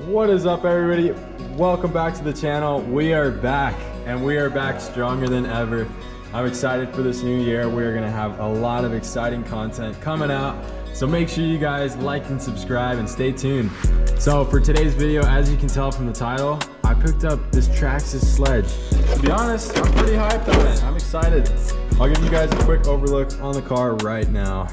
What is up, everybody? Welcome back to the channel. We are back, and we are back stronger than ever. I'm excited for this new year. We're gonna have a lot of exciting content coming out, so make sure you guys like and subscribe and stay tuned. So for today's video, as you can tell from the title, I picked up this Traxxas Sledge. To be honest, I'm pretty hyped on it. I'm excited. I'll give you guys a quick overlook on the car right now.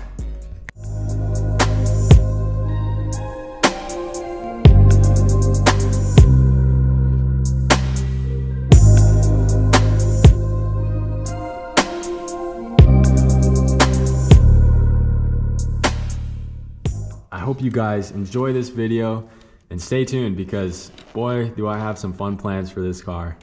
I hope you guys enjoy this video and stay tuned because boy, do I have some fun plans for this car.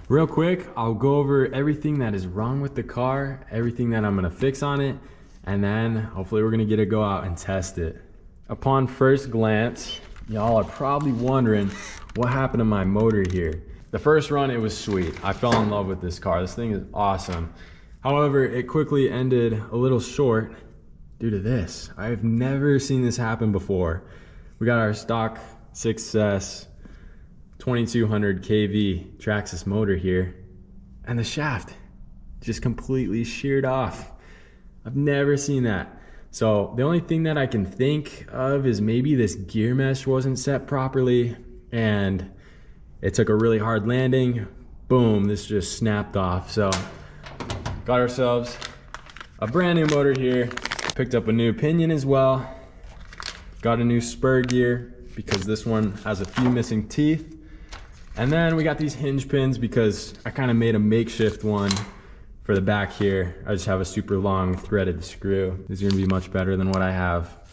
Real quick, I'll go over everything that is wrong with the car, everything that I'm gonna fix on it, and then hopefully we're gonna get to go out and test it. Upon first glance, y'all are probably wondering what happened to my motor here. The first run, it was sweet. I fell in love with this car. This thing is awesome. However, it quickly ended a little short due to this. I have never seen this happen before. We got our stock 6S 2200 kV Traxxas motor here, and the shaft just completely sheared off. I've never seen that. So the only thing that I can think of is maybe this gear mesh wasn't set properly and it took a really hard landing. Boom, this just snapped off. So got ourselves a brand new motor here. Picked up a new pinion as well. Got a new spur gear because this one has a few missing teeth. And then we got these hinge pins because I kind of made a makeshift one for the back here. I just have a super long threaded screw. This is gonna be much better than what I have.